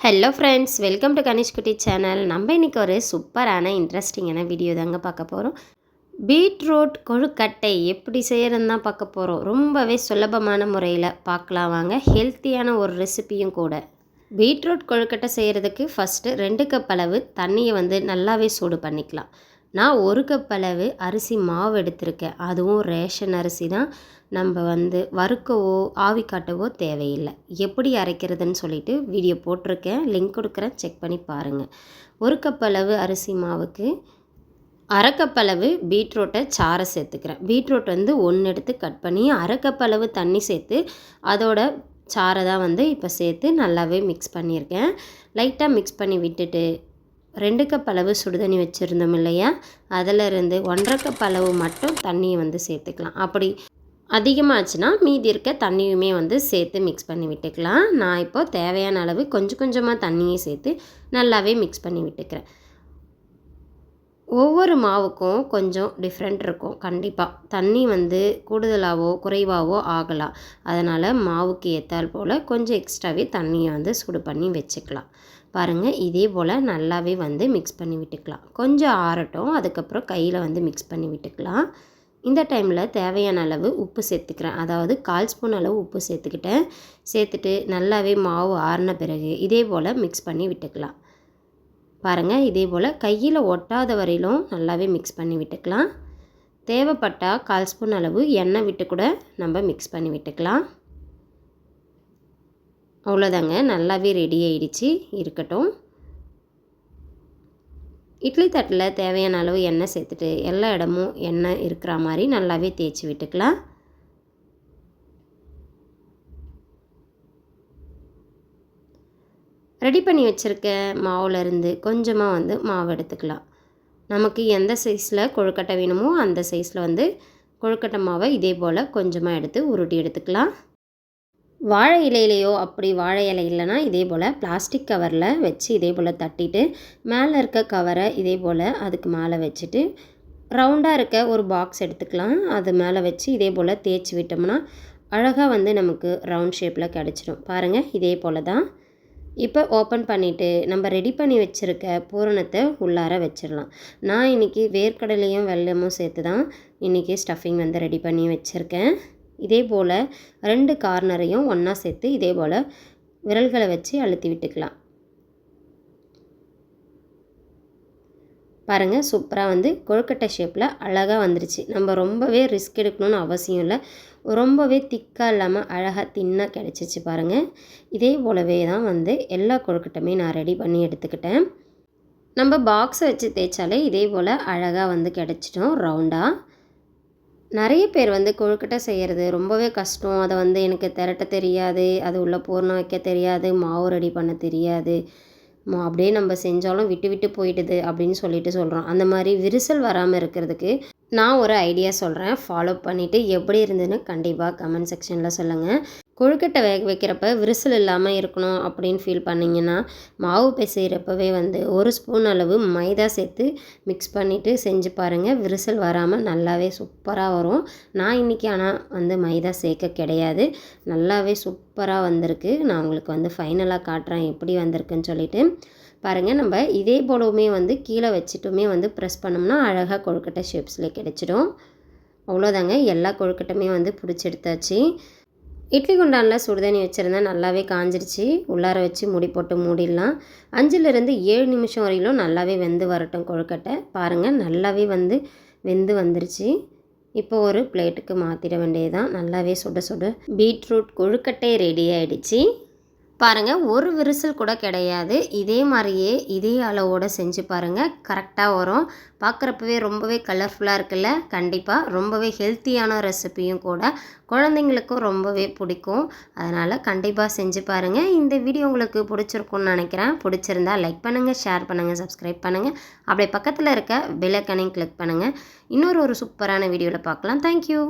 Hello friends, welcome to Kanish குட்டி channel. நம்ம இன்றைக்கி ஒரு சூப்பரான இன்ட்ரெஸ்டிங்கான வீடியோ தாங்க பார்க்க போகிறோம். பீட்ரூட் கொழுக்கட்டை எப்படி செய்கிறதுன்னு தான் பார்க்க போகிறோம். ரொம்பவே சுலபமான முறையில் பார்க்கலாம் வாங்க. ஹெல்த்தியான ஒரு ரெசிபியும் கூட. பீட்ரூட் கொழுக்கட்டை செய்கிறதுக்கு ஃபஸ்ட்டு 2 கப் அளவு தண்ணியை நல்லாவே சூடு பண்ணிக்கலாம். நான் 1 கப் அளவு அரிசி மாவு எடுத்திருக்கேன். அதுவும் ரேஷன் அரிசி தான். நம்ம வறுக்கவோ ஆவி காட்டவோ தேவையில்லை. எப்படி அரைக்கிறதுன்னு சொல்லிட்டு வீடியோ போட்டிருக்கேன், லிங்க் கொடுக்குறேன், செக் பண்ணி பாருங்கள். 1 கப் அளவு அரிசி மாவுக்கு 1/2 கப் அளவு பீட்ரூட்டை சாறை சேர்த்துக்கிறேன். பீட்ரூட் 1 எடுத்து கட் பண்ணி 1/2 கப் அளவு தண்ணி சேர்த்து அதோட சாறை தான் இப்போ சேர்த்து நல்லாவே மிக்ஸ் பண்ணியிருக்கேன். லைட்டாக மிக்ஸ் பண்ணி விட்டுட்டு 2 கப் அளவு சுடுதண்ணி வச்சுருந்தோம் இல்லையா, அதிலிருந்து 1/2 கப் அளவு மட்டும் தண்ணியை சேர்த்துக்கலாம். அப்படி அதிகமாகச்சுன்னா மீதி இருக்க தண்ணியுமே சேர்த்து மிக்ஸ் பண்ணி விட்டுக்கலாம். நான் இப்போ தேவையான அளவு கொஞ்சம் கொஞ்சமாக தண்ணியை சேர்த்து நல்லாவே மிக்ஸ் பண்ணி விட்டுக்கிறேன். ஒவ்வொரு மாவுக்கும் கொஞ்சம் டிஃப்ரெண்ட் இருக்கும். கண்டிப்பாக தண்ணி கூடுதலாகவோ குறைவாகவோ ஆகலாம். அதனால் மாவுக்கு ஏற்றால் போல் கொஞ்சம் எக்ஸ்ட்ராவே தண்ணியை சுடு பண்ணி வச்சுக்கலாம். பாருங்கள், இதே போல் நல்லாவே மிக்ஸ் பண்ணி விட்டுக்கலாம். கொஞ்சம் ஆறட்டும், அதுக்கப்புறம் கையில் மிக்ஸ் பண்ணி விட்டுக்கலாம். இந்த டைமில் தேவையான அளவு உப்பு சேர்த்துக்கிறேன். அதாவது 1/4 ஸ்பூன் அளவு உப்பு சேர்த்துக்கிட்டேன். சேர்த்துட்டு நல்லாவே மாவு ஆறின பிறகு இதே போல் மிக்ஸ் பண்ணி விட்டுக்கலாம். பாருங்கள், இதே போல் கையில் ஒட்டாத வரையிலும் நல்லாவே மிக்ஸ் பண்ணி விட்டுக்கலாம். தேவைப்பட்டால் 1/4 ஸ்பூன் அளவு எண்ணெய் விட்டு கூட நம்ம மிக்ஸ் பண்ணி விட்டுக்கலாம். அவ்வளோதாங்க, நல்லாவே ரெடி ஆகிடுச்சு. இருக்கட்டும். இட்லி தட்டில் தேவையான அளவு எண்ணெய் சேர்த்துட்டு எல்லா இடமும் எண்ணெய் இருக்கிற மாதிரி நல்லாவே தேய்ச்சி விட்டுக்கலாம். ரெடி பண்ணி வச்சுருக்க மாவுலேருந்து கொஞ்சமாக மாவு எடுத்துக்கலாம். நமக்கு எந்த சைஸில் கொழுக்கட்டை வேணுமோ அந்த சைஸில் கொழுக்கட்டை மாவை இதே போல் கொஞ்சமாக எடுத்து உருட்டி எடுத்துக்கலாம். வாழை இலையிலையோ, அப்படி வாழை இலை இல்லைன்னா இதே போல் பிளாஸ்டிக் கவரில் வச்சு இதே போல் தட்டிட்டு மேலே இருக்க கவரை இதே போல் அதுக்கு மேலே வச்சுட்டு ரவுண்டாக இருக்க ஒரு பாக்ஸ் எடுத்துக்கலாம். அது மேலே வச்சு இதே போல் தேய்ச்சி விட்டோம்னா அழகாக நமக்கு ரவுண்ட் ஷேப்பில் கிடச்சிடும். பாருங்கள், இதே போல் தான். இப்போ ஓப்பன் பண்ணிவிட்டு நம்ம ரெடி பண்ணி வச்சுருக்க பூரணத்தை உள்ளார வச்சிடலாம். நான் இன்றைக்கி வேர்க்கடலையும் வெல்லமும் சேர்த்து தான் இன்றைக்கி ஸ்டஃபிங் ரெடி பண்ணி வச்சுருக்கேன். இதே போல் 2 கார்னரையும் ஒன்றா சேர்த்து இதே போல் விரல்களை வச்சு அழுத்தி விட்டுக்கலாம். பாருங்கள், சூப்பராக கொழுக்கட்டை ஷேப்பில் அழகாக வந்துருச்சு. நம்ம ரொம்பவே ரிஸ்க் எடுக்கணும்னு அவசியம் இல்லை. ரொம்பவே திக்காக இல்லாமல் அழகாக தின்னாக கிடச்சிச்சு. பாருங்கள், இதே போலவே தான் எல்லா கொழுக்கட்டையுமே நான் ரெடி பண்ணி எடுத்துக்கிட்டேன். நம்ம பாக்ஸை வச்சு தேய்ச்சாலே இதே போல் அழகாக கிடச்சிட்டோம் ரவுண்டாக. நிறைய பேர் கொழுக்கட்டை செய்கிறது ரொம்பவே கஷ்டம். அதை எனக்கு திரட்ட தெரியாது, அது உள்ளே பூரணம் வைக்க தெரியாது, மாவு ரெடி பண்ண தெரியாது, அப்படியே நம்ம செஞ்சாலும் விட்டு விட்டு போயிடுது அப்படின்னு சொல்லிட்டு சொல்கிறோம். அந்த மாதிரி விரிசல் வராமல் இருக்கிறதுக்கு நான் ஒரு ஐடியா சொல்கிறேன். ஃபாலோ பண்ணிவிட்டு எப்படி இருந்ததுன்னு கண்டிப்பாக கமெண்ட் செக்ஷனில் சொல்லுங்கள். கொழுக்கட்டை வேக வைக்கிறப்ப விரிசல் இல்லாமல் இருக்கணும் அப்படின்னு ஃபீல் பண்ணிங்கன்னா மாவு பிசைகிறப்பவே 1 ஸ்பூன் அளவு மைதா சேர்த்து மிக்ஸ் பண்ணிவிட்டு செஞ்சு பாருங்கள். விரிசல் வராமல் நல்லாவே சூப்பராக வரும். நான் இன்றைக்கி ஆனால் மைதா சேர்க்க கிடையாது. நல்லாவே சூப்பராக வந்திருக்கு. நான் உங்களுக்கு ஃபைனலாக காட்டுறேன் எப்படி வந்திருக்குன்னு சொல்லிட்டு. பாருங்கள், நம்ம இதே போலவுமே கீழே வச்சுட்டுமே ப்ரெஸ் பண்ணோம்னா அழகாக கொழுக்கட்டை ஷேப்ஸ்லேயே கிடைச்சிடும். அவ்வளோதாங்க, எல்லா கொழுக்கட்டையுமே பிடிச்சி எடுத்தாச்சு. இட்லி குண்டானில் சுடுதண்ணி வச்சுருந்தேன், நல்லாவே காஞ்சிருச்சு. உள்ளார வச்சு மூடி போட்டு மூடிடலாம். 5லிருந்து 7 நிமிஷம் வரையிலும் நல்லாவே வெந்து வரட்டும் கொழுக்கட்டை. பாருங்கள், நல்லாவே வெந்து வந்துருச்சு. இப்போ ஒரு பிளேட்டுக்கு மாற்றிட வேண்டியது தான். நல்லாவே சுட சுட பீட்ரூட் கொழுக்கட்டை ரெடி ஆகிடுச்சு. பாருங்கள், ஒரு விரிசல் கூட கிடையாது. இதே மாதிரியே இதே அளவோடு செஞ்சு பாருங்கள், கரெக்டாக வரும். பார்க்குறப்பவே ரொம்பவே கலர்ஃபுல்லாக இருக்குல்ல. கண்டிப்பாக ரொம்பவே ஹெல்த்தியான ரெசிபியும் கூட. குழந்தைங்களுக்கும் ரொம்பவே பிடிக்கும். அதனால் கண்டிப்பாக செஞ்சு பாருங்கள். இந்த வீடியோ உங்களுக்கு பிடிச்சிருக்குன்னு நினைக்கிறேன். பிடிச்சிருந்தா லைக் பண்ணுங்கள், ஷேர் பண்ணுங்கள், சப்ஸ்கிரைப் பண்ணுங்கள். அப்படியே பக்கத்தில் இருக்க பெல் ஐகானையும் கிளிக் பண்ணுங்கள். இன்னொரு சூப்பரான வீடியோவில் பார்க்கலாம். தேங்க்யூ.